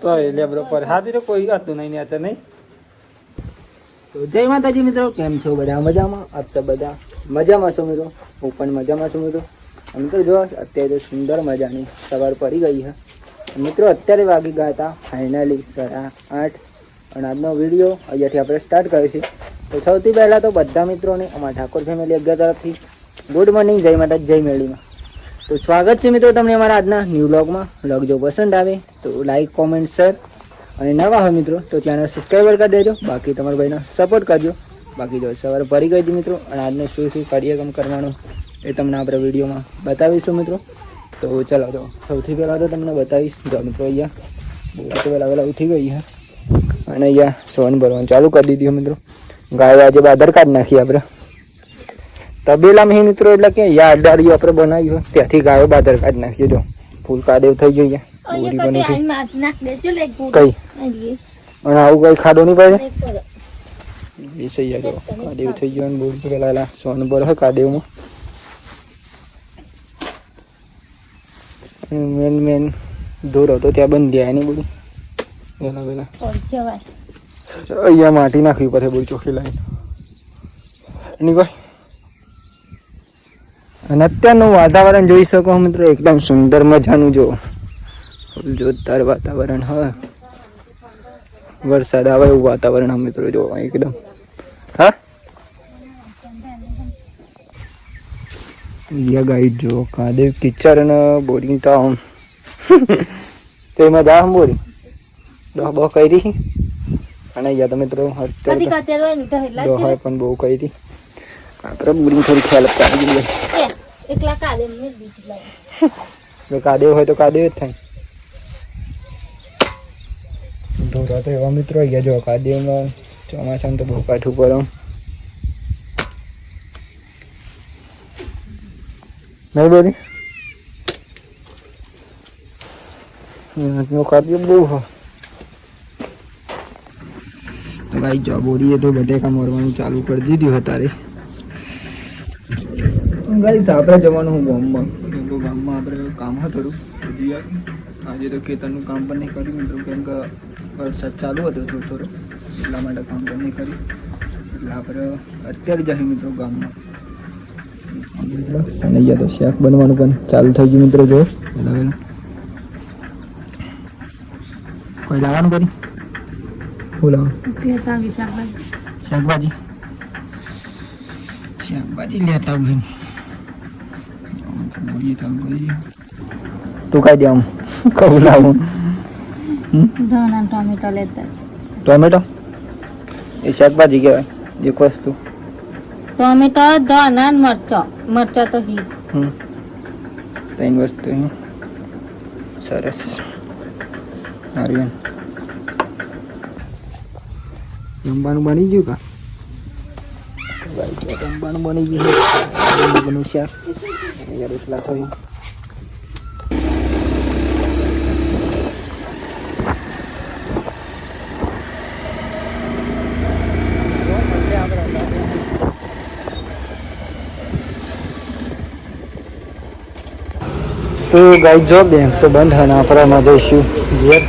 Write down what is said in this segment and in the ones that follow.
તો લેબરો પર હાથી તો કોઈ હતું નહીં નેચર નહીં. તો જય માતાજી મિત્રો, કેમ છો બધા? મજામાં? આપ તો બધા મજામાં છો મિત્રો? હું પણ મજામાં છું મિત્રો. મિત્રો જો અત્યારે સુંદર મજાની સવાર પડી ગઈ છે મિત્રો. અત્યારે વાગી ગયા હતા ફાઇનલી 8:30 અને આજનો વિડીયો અહીંયાથી આપણે સ્ટાર્ટ કરીશું. તો સૌથી પહેલાં તો બધા મિત્રોને અમારા ઠાકોર ફેમિલી અગિયાર તરફથી ગુડ મોર્નિંગ, જય માતાજી, જય મેળીમાં. તો સ્વાગત છે મિત્રો તમને અમારા આજના ન્યૂ વ્લોગમાં. વ્લોગ જો પસંદ આવે તો લાઈક, કોમેન્ટ, શેર અને નવા હોય મિત્રો તો ચેનલ સબસ્ક્રાઈબર કરી દેજો. બાકી તમારા ભાઈને સપોર્ટ કરજો. બાકી જો સવારે ભરી ગઈ હતી મિત્રો અને આજને શું શું કાર્યક્રમ કરવાનું એ તમને આપણે વિડીયોમાં બતાવીશું મિત્રો. તો ચાલો તો સૌથી પહેલાં તો તમને બતાવીશ. જો મિત્રો અહીંયા તો પહેલાં ઉઠી ગઈ છે અને અહીંયા સોન ભરવાનું ચાલુ કરી દીધું મિત્રો. ગાય આજે બાદર કાઢી નાખી આપણે તબેલામાં મિત્રો, એટલે કે યા અડાડીઓ આપણે બનાવ્યું હોય ત્યાંથી ગાયો બાદર કાઢી નાખીએ. જો ફૂલ કાદેવ થઈ જોઈએ બોરી બની કઈ અને આવું કઈ ખાડો નહીં પડે એ સહી જો કાદેવ થઈ ગયો અને બોરી પેલા સોન ભર હોય કાદેવમાં. મેન દોરો તો ત્યાં બંધ જાય નહીં બોલી પેલા અહીંયા માટી નાખવી પડે બોરી ચોખ્ખી લાઈન એની કોઈ. અને અત્યારનું વાતાવરણ જોઈ શકો મિત્રો, એકદમ સુંદર મજાનું જો જોરદાર વાતાવરણ હવે વરસાદ આવે એવું વાતાવરણ મિત્રો જો એકદમ. હા ગાઈ જો કાદેવ કિચર અને બોરિંગ તો આમ તેમાં જા બોરી બહુ કરી અને અહીંયા તો મિત્રો અત્યારે પણ બહુ કરી આપણે બોરિંગ થોડી ખ્યાલ આપી દઈએ. કાદેવ હોય તો કાદેવ જ થાય. ઢોરા તો એવા મિત્રો અહીંયા જો કાદેવમાં ચોમાસામાં તો બહુ કાઠું પડે નહીં બોલી કાદેવ બહુ હોય તો ગાઈ જો બોરીએ તો બધે કામ મરવાનું ચાલુ કરી દીધું અત્યારે. ગાઈસ આપણે જવાનું હું ગામમાં. તો ગામમાં આપણે કામ હતું થોડું હજી આજે તો ખેતરનું કામ પણ નહીં કર્યું મિત્રો, કેમ કે વરસાદ ચાલુ હતો થોડો થોડો એટલા માટે કામ પણ નહીં કર્યું. એટલે આપણે અત્યારે જઈએ મિત્રો ગામમાં મિત્રો. અને અહીંયા તો શાક બનવાનું પણ ચાલુ થઈ ગયું મિત્રો. જો પહેલાં કોઈ લાવવાનું કરી શું લાવવાનું? શાકભાજી લેતા હોય તું ખાઈ દે આમ કહું લાવું. ટોમેટો લેતા. ટોમેટો એ શાકભાજી કહેવાય એક વસ્તુ. ટોમેટો, ધાણા, મરચા તો ત્રણ વસ્તુ સરસ. આર્યન જમવાનું બની ગયું કા? જમવાનું બની ગયું શાક રોટલા થઈ. તો ગાઈ જો બેંક તો બંધ અને આપણામાં જઈશું ઘેર.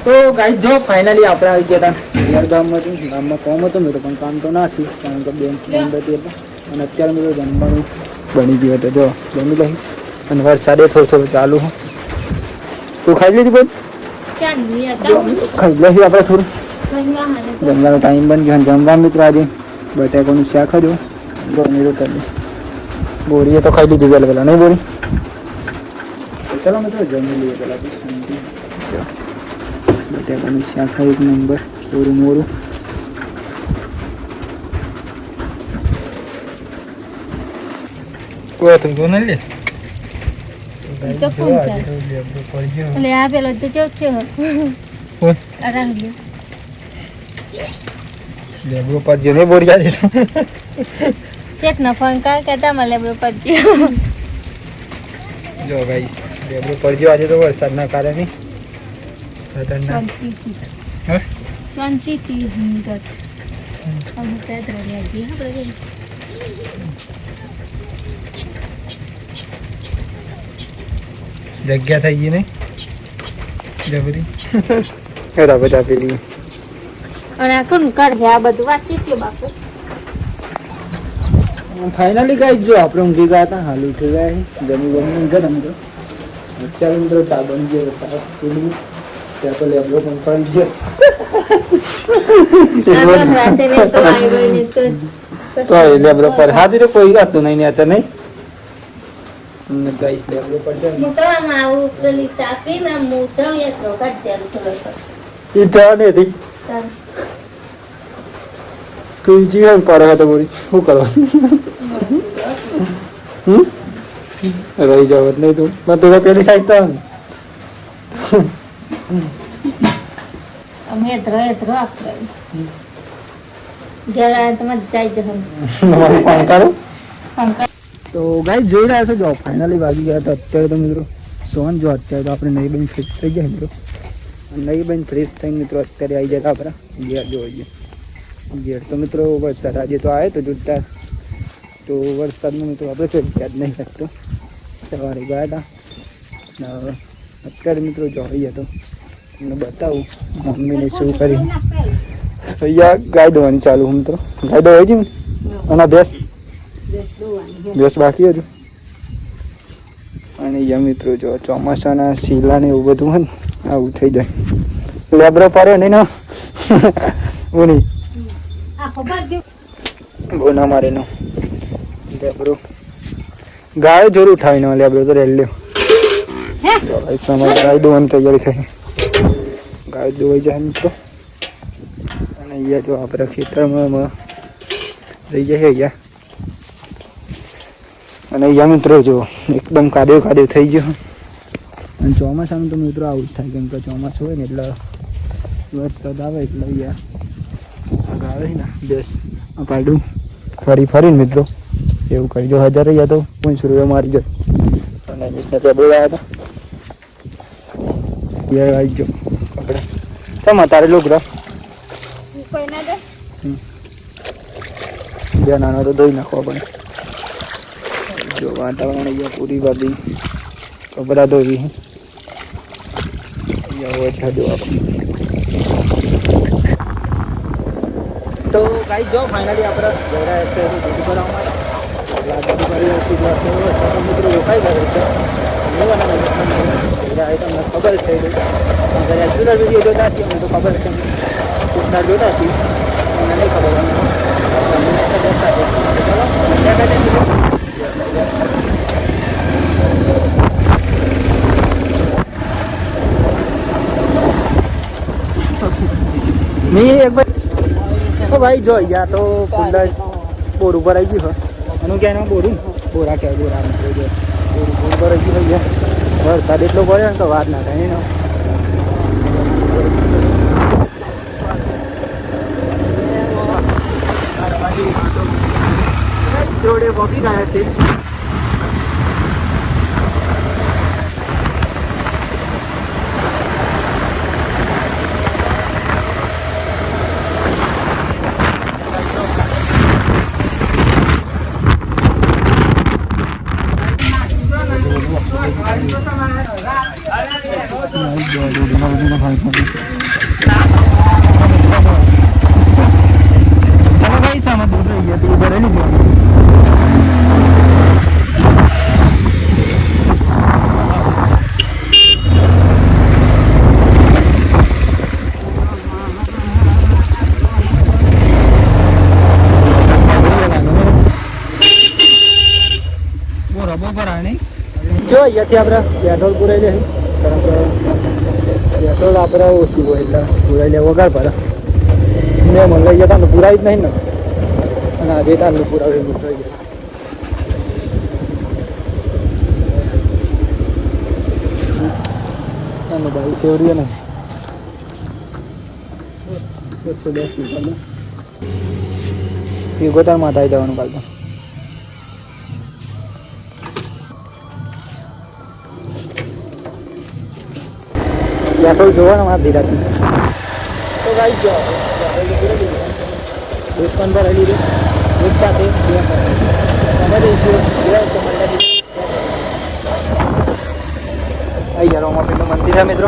તો ગાઈ જો ફાઇનલી આપણે આવી ગયા હતા ઘેર ગામમાંથી. ગામમાં કામ હતું મેં પણ કામ તો ના થયું કારણ કે બેંક બંધ હતી એટલે. અને અત્યારે મેં જમવાનું બની ગયું હતું જો જમી લઈ અને વરસાદે થોડું થોડું ચાલુ હોય. તું ખાઈ લીધી બોલ? ખાઈ લઈ આપણે થોડું જમવાનો ટાઈમ બની ગયો. જમવા મિત્રો આજે બટાકાનું શાક હતું બોરીએ તો ખાઈ લીધું પહેલાં પહેલાં નહીં બોરી. ચાલો મિત્રો જમી લઈએ પહેલાં તો શાંતિ. બટાકાનું શાક એક નંબર થોડું મોરું. કોઈ હતું તો નહીં લે લેબરો પર જો ને બોરી જાય ચેક ના ફોન કે તમે લેબરો પર જો ગાઈસ લેબરો પર જો આજે તો વરસાદના કારણે ખતરનાક શાંતિથી હિંગત અમે ત્યાં જ રહ્યા છીએ આપણે. જગ્યા થઈ ગઈ નહીં જબરી એરા બધા પેલી અને આ કોણ કરે આ બધું વાંચી ગયો બાપુ. ફાઇનલી ગાઈસ જો આપણે ઊંઘી ગયા હતા હાલ ઉઠી ગયા છે જમી બમી ઊંઘે તમે તો અત્યારે મિત્રો ચા બની ગયો પેલું ત્યાં તો લેબડો પણ પડી ગયો રાતે ને તો આવ્યો ને તો લેબડો પર હાથી તો કોઈ હતું નહીં નેચર નહીં ગાઈસ લેબડો પર જાય હું તો આમ આવું પેલી તાપી ને હું તો એ રોકાટ ચાલુ થોડો ઈ જાને હતી તું જીવન પડે હતો બોરી શું કરવાનું રહી જાવ જ નહીં તું બધું તો પેલી સાઈડ તો અમે ધ્રો આપણે ઘેર આવ્યા તમે જાય જશે ફોન કરો તો ગાઈસ જોઈ રહ્યા છો જો ફાઇનલી વાગી ગયા હતા અત્યારે તો મિત્રો સોન જો અત્યારે તો આપણે નહીં બની ફિક્સ થઈ ગયા મિત્રો નહીં બની ફ્રેશ થઈને મિત્રો અત્યારે આવી જતા આપણા ઘેર જોઈએ ઘેર તો મિત્રો વરસાદ આજે તો આવે તો જોતા તો વરસાદમાં મિત્રો આપણે તો યાદ નહીં શકતો સવારે ગયા હતા અત્યારે મિત્રો જોઈએ તો તમને બતાવું મમ્મીને શું કરી અહીંયા ગાય દોવાની ચાલુ મિત્રો ગાય દોવાઈ છે ને અને ભેંસ બાકી હતું અને અહીંયા મિત્રો જો ચોમાસાના શીલા ને એવું બધું હોય ને આવું થઈ જાય લેબરો પાડ્યો નહીં ના ઉની બોના મારે નો લેબરો ગાય જોર ઉઠાવીને લેબરો તો રેલ્યો સમય ગાય દોવાની તૈયારી થઈ ગાય દોવાઈ જાય મિત્રો અને અહીંયા જો આપણા ખેતરમાં રહી જાય અહીંયા અને અહીંયા મિત્રો જો એકદમ કાદેવ થઈ ગયો અને ચોમાસાનું તો મિત્રો આવું જ થાય કેમ કે ચોમાસું હોય ને એટલે વરસાદ આવે એટલે અહીંયા આવે ને બેસ આ પાડું ફરીને મિત્રો એવું કરી જો 1000 રહ્યા તો 500 રૂપિયા મારી જાય અને મિસને ત્યાં બોલાયા હતા યાર આવી ગયો આપણે ચમ તારે લોગરા કોઈ ના દે બે નાના તો ધોઈ નાખવા પણ જો વાતાવરણ અહીંયા પૂરી વાદી કપડા ધોવી તો ગાઈસ જો ફાઇનલી આપણે ઘરે બધું કરવામાં મિત્રો રોકાઈ ગયો છે તમને ખબર છે રેગ્યુલર વિડીયો જોતા છીએ મને તો ખબર છે કુટનાર જોતા છીએ મને નહીં ખબર મેં એક ભાઈ જો અહીંયા તો કુંડા બોર ઉપર આવી ગયું એનું ક્યાં એનું બોરું બોરા કહેવાય બોરા મિત્રો જો બોર ઉપર આવી ગયું અહીંયા વરસાદ એટલો પડે ને તો વાત ના થાય એનો રોડે પહોંચી ગયા છે चलो भाई सामान दूर रही है तो उधर है नहीं જો અહીંયાથી આપણે પેટ્રોલ પુરાઈ લે કારણ કે પેટ્રોલ આપણે ઓછું હોય એટલે પુરાઈ લે વગર પડે મેં મને લઈ જતા પુરાઈ જ નહીં ને અને આજે તારનું પુરાવી મુકાઈ ગયા ભાઈ ફેવરીએ ને 110 એ ગોતારમાં થાય જવાનું કાલ તો પેટ્રોલ જોવાનું મારા ધીરાથી તો ગાઈ ગયો દૂધ પણ ભરાઈ લીધું. દૂધ સાથે બે તમે દઈશું અહીં રોમાપીનું મંદિર છે મિત્રો.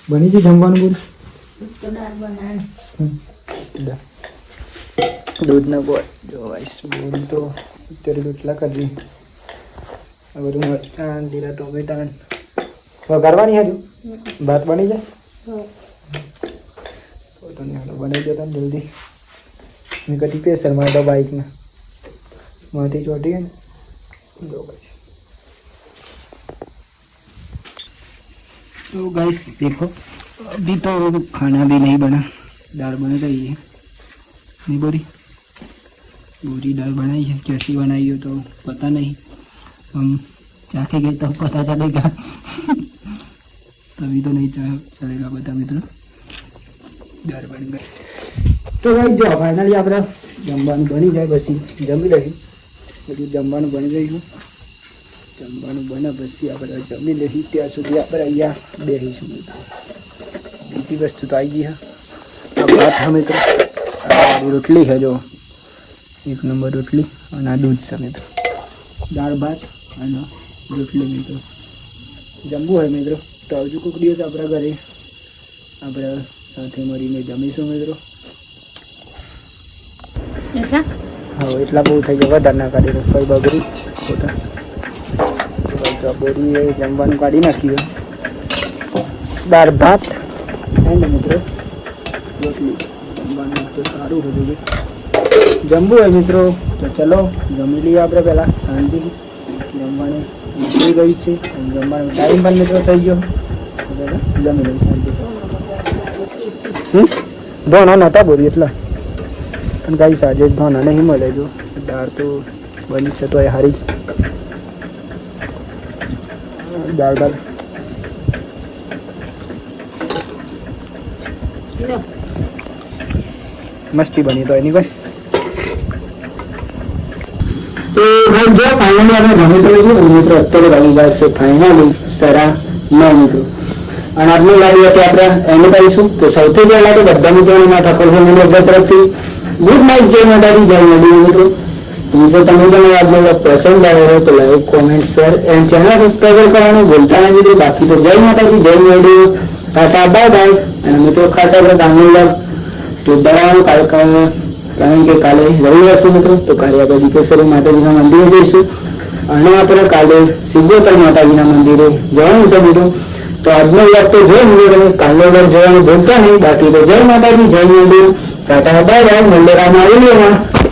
બની છે જમવાનું બોલ દૂધ ના બોલ જો વાઈસ બોલ તો અત્યારે રોટલા કરી આ બધું મરચાં લીલા ટોમેટા વઘારવાની હજુ ભાત બની જાય બનાવી જતા જલ્દી મેં કદી પ્રેશર મારતા બાઇકના माटी छोटी है दो गाइस. तो गाइस देखो अभी तो खाना भी नहीं बना. दाल बन रही है नहीं बोरी बोरी दाल बनाई है. कैसी बनाई हो तो पता नहीं. हम चाखे गए तो पता चलेगा. तभी तो नहीं चलेगा बता मित्रों. दाल बन गई तो गाइस जो फाइनली આપણે જમવાનું બની જાય પછી જમી લઈએ. બધું જમવાનું બની ગયું. જમવાનું બને પછી આપણે જમી લઈએ. ત્યાં સુધી આપણે અહીંયા બેસીશું. બીજી વસ્તુ તો આવી ગઈ હા આ ભાત હા મિત્રો. રોટલી છે જો એક નંબર રોટલી અને આ દૂધ છે મિત્રો. દાળ ભાત અને રોટલી મિત્રો. જમવું હોય મિત્રો તો આવજો કોઈક દિવસ આપણા ઘરે. આપણે સાથે મળીને જમીશું મિત્રો. હા એટલા બહુ થઈ ગયા વધારે ના કાઢી કઈ બગડી ખોટા તો બોરી જમવાનું કાઢી નાખ્યું. દાળ ભાત અને મિત્રો રોટલી જમવાનું તો સારું હતું. જમવું હોય મિત્રો તો ચલો જમી લઈએ આપણે પહેલાં શાંતિથી. જમવાનું નીકળી ગયું છે જમવાનો ટાઈમ પણ મિત્રો થઈ ગયો. જમી લઈએ શાંતિથી. ધોના નહોતા બોરી એટલા પણ ગાઈસ આજે ધોના નહીં મળે. જો દાળ તો બની છે તો એ હારી દાળ મસ્તી બની તો એની ભાઈ. તો ભાઈ જો ફાઇનલી આપણે જમી તો લઈશું મિત્રો. અત્યારે વાલી વાત છે ફાઇનલી 9:30 મિત્રો. અને આજની લાવી હતી આપણે એનું કરીશું. તો સૌથી પહેલાં તો બધા મિત્રોને મારા ઠાકોર ફેમિલી તરફથી ગુડ નાઇટ. જય માતાજી જય મેડી મિત્રો. મિત્રો તમને પણ આજનો વ્લોગ પસંદ આવ્યો તો like comment share and channel subscribe કરવાનું ભૂલતા નહીં મિત્રો. બાકી તો જય માતાજી જય મેડી ટાટા બાય બાય. અને મિત્રો ખાસ આપણે ગામનું તો બનાવવાનું કારણ કે કાલે રવિવાર છે મિત્રો. તો કાલે આપણે દીપેશ્વરી માતાજીના મંદિરે જઈશું અને આપણે કાલે સિદ્ધેશ્વર માતાજીના મંદિરે જવાનું છે મિત્રો. તો આજનો વ્લોગ તો જોઈ મિત્રો તમે કાલનો વ્લોગ જોવાનું ભૂલતા નહીં. બાકી તો જય માતાજી જય મેડી ટાટા બાય બાય. મંદિરમાં આવી લેવા.